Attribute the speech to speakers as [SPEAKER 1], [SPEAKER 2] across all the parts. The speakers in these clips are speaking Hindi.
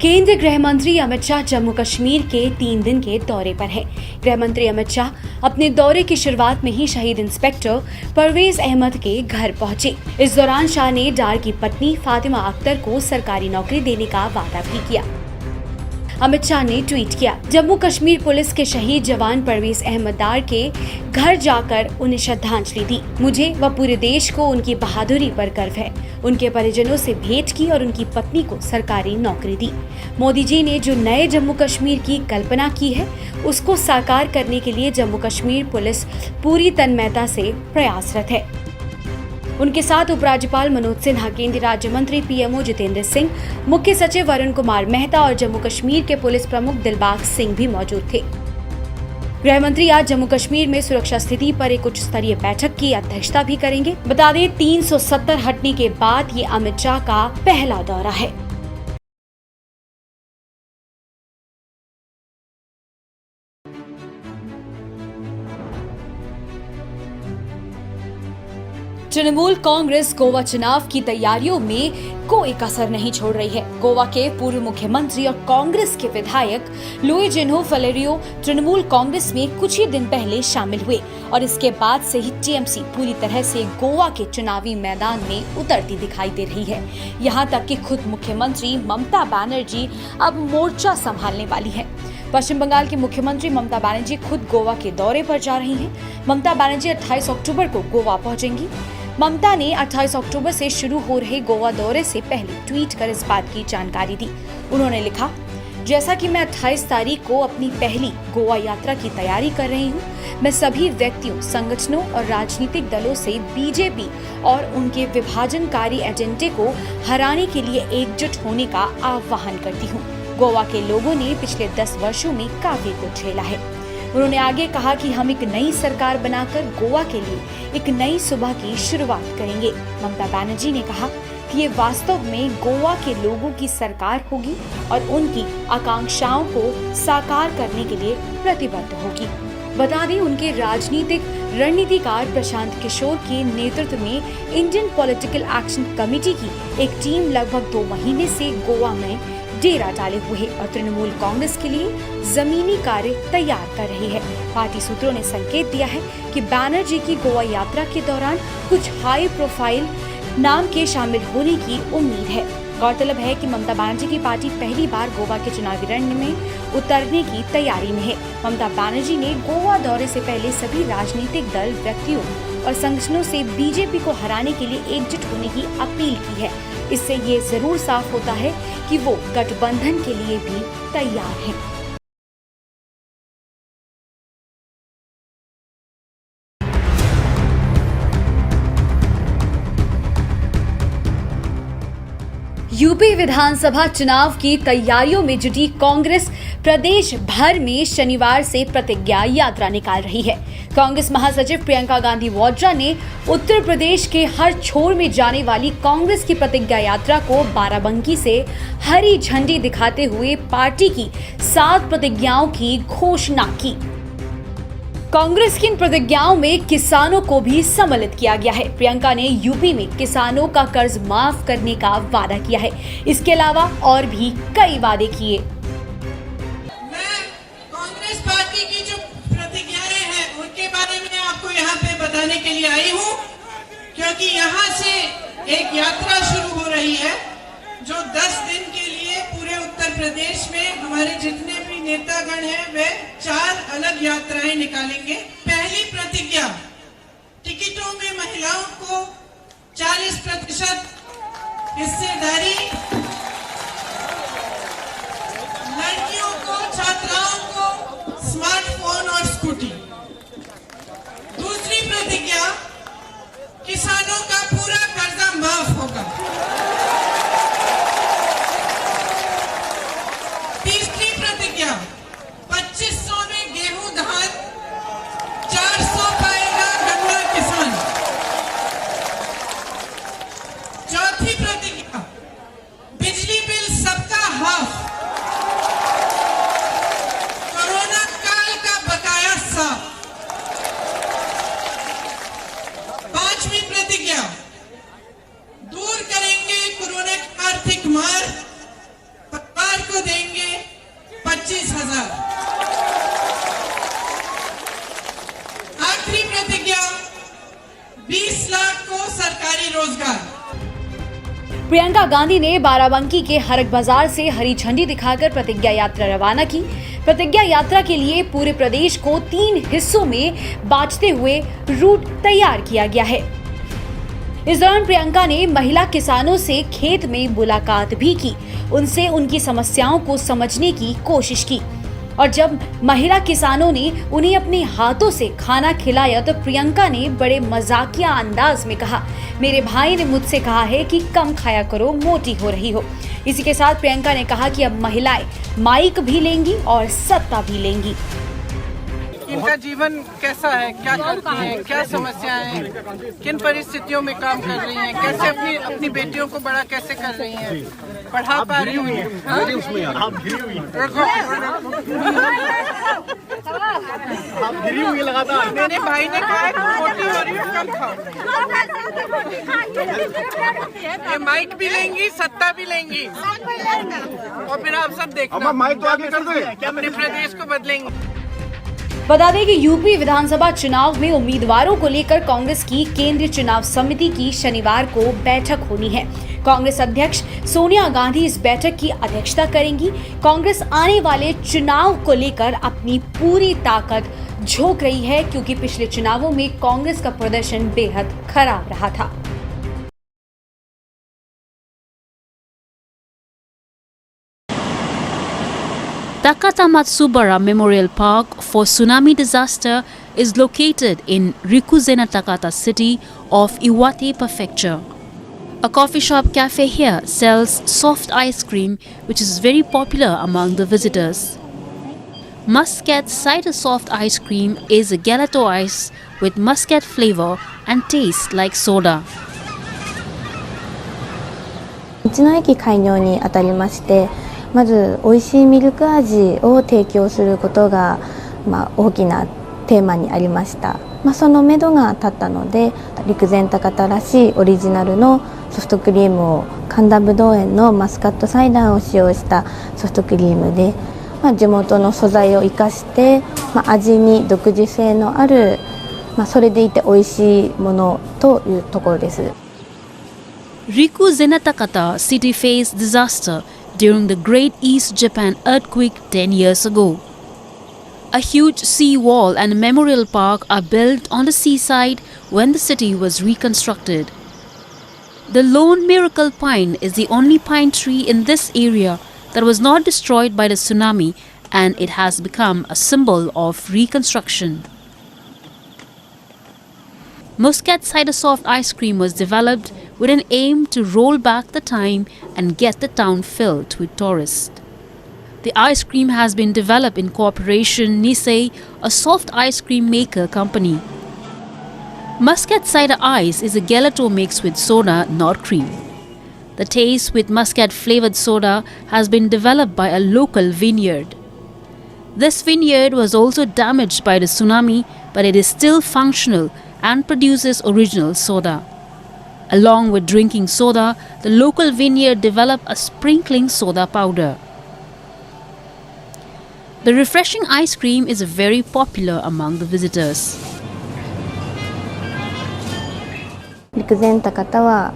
[SPEAKER 1] केंद्रीय गृह मंत्री अमित शाह जम्मू कश्मीर के 3 दिन के दौरे पर हैं। गृह मंत्री अमित शाह अपने दौरे की शुरुआत में ही शहीद इंस्पेक्टर परवेज अहमद के घर पहुंचे। इस दौरान शाह ने डार की पत्नी फातिमा अख्तर को सरकारी नौकरी देने का वादा भी किया। अमित शाह ने ट्वीट किया, जम्मू कश्मीर पुलिस के शहीद जवान परवेज अहमद डार के घर जाकर उन्हें श्रद्धांजलि दी। मुझे व पूरे देश को उनकी बहादुरी पर गर्व है। उनके परिजनों से भेंट की और उनकी पत्नी को सरकारी नौकरी दी। मोदी जी ने जो नए जम्मू कश्मीर की कल्पना की है, उसको साकार करने के लिए जम्मू कश्मीर पुलिस पूरी तन्मयता से प्रयासरत है। उनके साथ उपराज्यपाल मनोज सिन्हा, केंद्रीय राज्य मंत्री पीएमओ जितेंद्र सिंह, मुख्य सचिव वरुण कुमार मेहता और जम्मू कश्मीर के पुलिस प्रमुख दिलबाग सिंह भी मौजूद थे। गृह मंत्री आज जम्मू कश्मीर में सुरक्षा स्थिति पर एक उच्च स्तरीय बैठक की अध्यक्षता भी करेंगे। बता दें, 370 हटने के बाद ये अमित शाह का पहला दौरा है। तृणमूल कांग्रेस गोवा चुनाव की तैयारियों में कोई कसर नहीं छोड़ रही है। गोवा के पूर्व मुख्यमंत्री और कांग्रेस के विधायक लुइजिन्हो फलेरियो तृणमूल कांग्रेस में कुछ ही दिन पहले शामिल हुए और इसके बाद से ही टीएमसी पूरी तरह से गोवा के चुनावी मैदान में उतरती दिखाई दे रही है। यहाँ तक कि खुद मुख्यमंत्री ममता बनर्जी अब मोर्चा संभालने वाली है। पश्चिम बंगाल की मुख्यमंत्री ममता बनर्जी खुद गोवा के दौरे पर जा रही हैं। ममता बनर्जी 28 अक्टूबर को गोवा पहुंचेंगी। ममता ने 28 अक्टूबर से शुरू हो रहे गोवा दौरे से पहले ट्वीट कर इस बात की जानकारी दी। उन्होंने लिखा, जैसा कि मैं 28 तारीख को अपनी पहली गोवा यात्रा की तैयारी कर रही हूँ, मैं सभी व्यक्तियों, संगठनों और राजनीतिक दलों से बीजेपी और उनके विभाजनकारी एजेंडे को हराने के लिए एकजुट होने का आह्वान करती हूँ। गोवा के लोगों ने पिछले 10 वर्षों में काफी कुछ झेला है। उन्होंने आगे कहा कि हम एक नई सरकार बनाकर गोवा के लिए एक नई सुबह की शुरुआत करेंगे। ममता बनर्जी ने कहा कि ये वास्तव में गोवा के लोगों की सरकार होगी और उनकी आकांक्षाओं को साकार करने के लिए प्रतिबद्ध होगी। बता दें, उनके राजनीतिक रणनीतिकार प्रशांत किशोर के नेतृत्व में इंडियन पॉलिटिकल एक्शन कमेटी की एक टीम लगभग 2 महीने से गोवा में डेरा डाले हुए है और तृणमूल कांग्रेस के लिए जमीनी कार्य तैयार कर रही है। पार्टी सूत्रों ने संकेत दिया है कि बनर्जी की गोवा यात्रा के दौरान कुछ हाई प्रोफाइल नाम के शामिल होने की उम्मीद है। गौरतलब है कि ममता बनर्जी की पार्टी पहली बार गोवा के चुनावी रण में उतरने की तैयारी में है। ममता बनर्जी ने गोवा दौरे से पहले सभी राजनीतिक दल, व्यक्तियों और संगठनों से बीजेपी को हराने के लिए एकजुट होने की अपील की है। इससे ये जरूर साफ होता है कि वो गठबंधन के लिए भी तैयार हैं। यूपी विधानसभा चुनाव की तैयारियों में जुटी कांग्रेस प्रदेश भर में शनिवार से प्रतिज्ञा यात्रा निकाल रही है। कांग्रेस महासचिव प्रियंका गांधी वाड्रा ने उत्तर प्रदेश के हर छोर में जाने वाली कांग्रेस की प्रतिज्ञा यात्रा को बाराबंकी से हरी झंडी दिखाते हुए पार्टी की 7 प्रतिज्ञाओं की घोषणा की। कांग्रेस की इन प्रतिज्ञाओं में किसानों को भी सम्मिलित किया गया है। प्रियंका ने यूपी में किसानों का कर्ज माफ करने का वादा किया है। इसके अलावा और भी कई वादे किए।
[SPEAKER 2] मैं कांग्रेस पार्टी की जो प्रतिज्ञाएं हैं उनके बारे में आपको यहाँ पे बताने के लिए आई हूँ, क्योंकि यहाँ से एक यात्रा शुरू हो रही है जो 10 दिन के लिए पूरे उत्तर प्रदेश में हमारे जितने भी नेतागण हैं वे 4 अलग यात्राएं निकालेंगे। पहली प्रतिज्ञा, टिकटों में महिलाओं को 40% हिस्सेदारी, लड़कियों को, छात्राओं को स्मार्टफोन और स्कूटी। दूसरी प्रतिज्ञा, किसानों का पूरा कर्जा माफ होगा। तीसरी प्रतिज्ञा, 2500 में गेहूं, धान, 400 पाएगा गन्ना किसान। चौथी प्रतिज्ञा,
[SPEAKER 1] प्रियंका गांधी ने बाराबंकी के हरक बाजार से हरी झंडी दिखाकर प्रतिज्ञा यात्रा रवाना की। प्रतिज्ञा यात्रा के लिए पूरे प्रदेश को 3 हिस्सों में बांटते हुए रूट तैयार किया गया है। इस दौरान प्रियंका ने महिला किसानों से खेत में मुलाकात भी की, उनसे उनकी समस्याओं को समझने की कोशिश की और जब महिला किसानों ने उन्हें अपने हाथों से खाना खिलाया तो प्रियंका ने बड़े मजाकिया अंदाज में कहा, मेरे भाई ने मुझसे कहा है कि कम खाया करो, मोटी हो रही हो। इसी के साथ प्रियंका ने कहा कि अब महिलाएं माइक भी लेंगी और सत्ता भी लेंगी।
[SPEAKER 2] इनका जीवन कैसा है, क्या करती हैं, क्या समस्याएं हैं, किन परिस्थितियों में काम कर रही हैं, कैसे अपनी बेटियों को बड़ा कैसे कर रही हैं, पढ़ा पा रही हुई हैं। लगातार मेरे भाई ने कहा मोटी हो रही हो, कम खाओ। ये माइक भी लेंगी, सत्ता भी लेंगी और फिर आप सब देखना माइक तो आगे कर दो, अपने प्रदेश को बदलेंगे।
[SPEAKER 1] बता दें कि यूपी विधानसभा चुनाव में उम्मीदवारों को लेकर कांग्रेस की केंद्रीय चुनाव समिति की शनिवार को बैठक होनी है। कांग्रेस अध्यक्ष सोनिया गांधी इस बैठक की अध्यक्षता करेंगी। कांग्रेस आने वाले चुनाव को लेकर अपनी पूरी ताकत झोंक रही है क्योंकि पिछले चुनावों में कांग्रेस का प्रदर्शन बेहद खराब रहा था।
[SPEAKER 3] Takata Matsubara Memorial Park for Tsunami Disaster is located in Rikuzena Takata city of Iwate Prefecture. A coffee shop cafe here sells soft ice cream which is very popular among the visitors. Muscat cider soft ice cream is a gelato ice with muscat flavor and tastes like soda.
[SPEAKER 4] 道の駅開業にあたりまして、まず美味しいミルク味を提供することが、大きなテーマにありました。その目処が立ったので、陸前高田らしいオリジナルのソフトクリームを神田ぶどう園のマスカットサイダーを使用したソフトクリームで、地元の素材を生かして、味に独自性のある、それでいて美味しいものというところです。
[SPEAKER 3] Rikuzena Takata city faced disaster during the Great East Japan earthquake 10 years ago. A huge sea wall and a memorial park are built on the seaside when the city was reconstructed. The lone miracle pine is the only pine tree in this area that was not destroyed by the tsunami, and it has become a symbol of reconstruction. Muscat cider soft ice cream was developed with an aim to roll back the time and get the town filled with tourists. The ice cream has been developed in cooperation with Nisei, a soft ice cream maker company. Muscat cider ice is a gelato mixed with soda, not cream. The taste with muscat flavored soda has been developed by a local vineyard. This vineyard was also damaged by the tsunami, but it is still functional and produces original soda. Along with drinking soda, the local vineyard developed a sprinkling soda powder. The refreshing ice cream is very popular among the visitors.
[SPEAKER 4] 陸前高田は、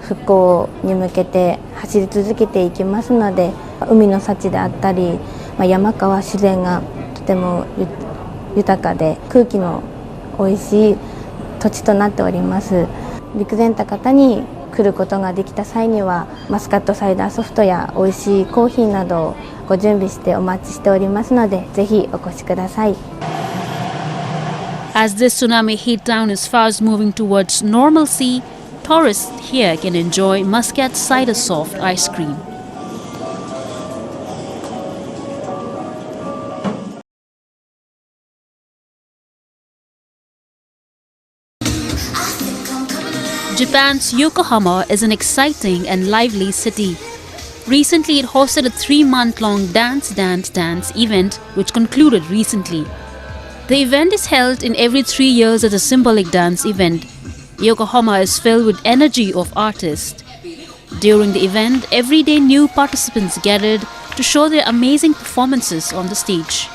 [SPEAKER 4] 復興に向けて走り続けていきますので、海の幸であったり、山川自然がとても豊かで空気のおいしい土地となっております。陸前高田に来ることができた際にはマスカットサイダーソフトやおいしいコーヒーなどをご準備してお待ちしておりますので、ぜひお越しください。
[SPEAKER 3] As this tsunami hit town is fast moving towards normalcy, tourists here can enjoy Muscat cider soft ice cream. Japan's Yokohama is an exciting and lively city. Recently, it hosted a 3-month-long Dance event which concluded recently. The event is held in every 3 years as a symbolic dance event. Yokohama is filled with energy of artists. During the event, every day new participants gathered to show their amazing performances on the stage.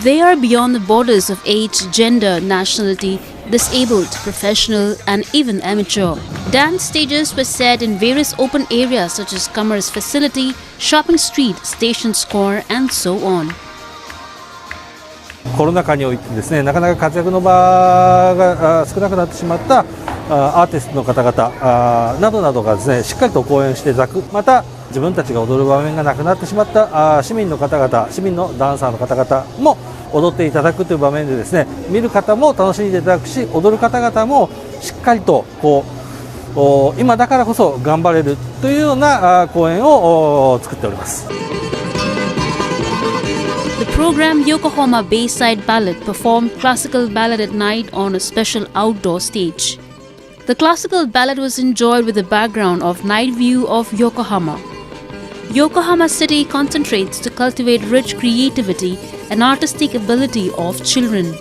[SPEAKER 3] They are beyond the borders of age, gender, nationality disabled, professional, and even amateur. Dance stages were set in various open areas such as Commerce Facility, Shopping Street, Station Square, and so on.
[SPEAKER 5] コロナ禍においてですね、なかなか活躍の場が少なくなってしまったアーティストの方々などなどがですね、しっかりと公演していただく、また自分たちが踊る場面がなくなってしまった市民の方々、市民のダンサーの方々も踊っていただくという場面でですね、見る方も楽しんでいただくし、踊る方々もしっかりと今だからこそ頑張れるというような公演を作っております。
[SPEAKER 3] The program Yokohama Bayside Ballet performed classical ballet at night on a special outdoor stage. The classical ballet was enjoyed with the background of night view of Yokohama. Yokohama City concentrates to cultivate rich creativity and artistic ability of children.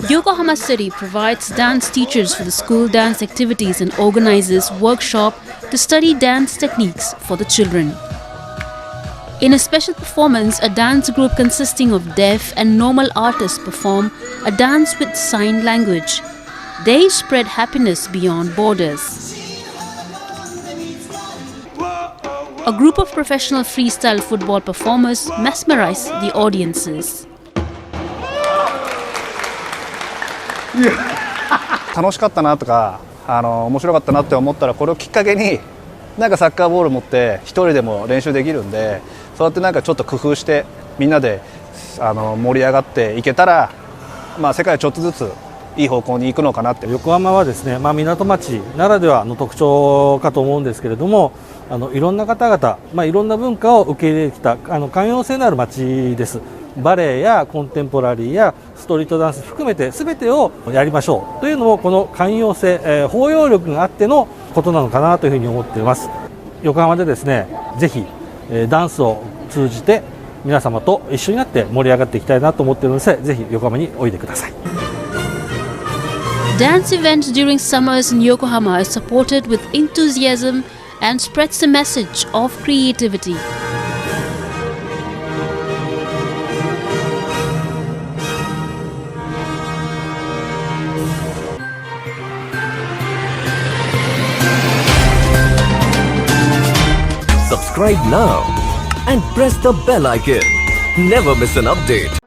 [SPEAKER 3] Yokohama City provides dance teachers for the school dance activities and organizes workshop to study dance techniques for the children. In a special performance, a dance group consisting of deaf and normal artists perform a dance with sign language. They spread happiness beyond borders. A group of professional freestyle football performers mesmerize the audiences.
[SPEAKER 6] 楽しかったなとか面白かったなって思ったら、これをきっかけになんかサッカーボール持って一人でも練習できるんで、そうやってなんかちょっと工夫してみんなで盛り上がっていけたら、世界はちょっとずついい方向に行くのかなって。
[SPEAKER 5] 横浜はですね、港町ならではの特徴かと思うんですけれども、いろんな方々、いろんな文化を受け入れてきた寛容性のある町です。バレエやコンテンポラリーやストリートダンス含めて全てをやりましょうというのも、この寛容性、包容力があってのことなのかなというふうに思っています。横浜でですね、ぜひダンスを通じて皆様と一緒になって盛り上がっていきたいなと思っているので、ぜひ横浜においでください。
[SPEAKER 3] Dance events during summers in Yokohama is supported with enthusiasm and spreads the message of creativity.
[SPEAKER 7] Subscribe now and press the bell icon. Never miss an update.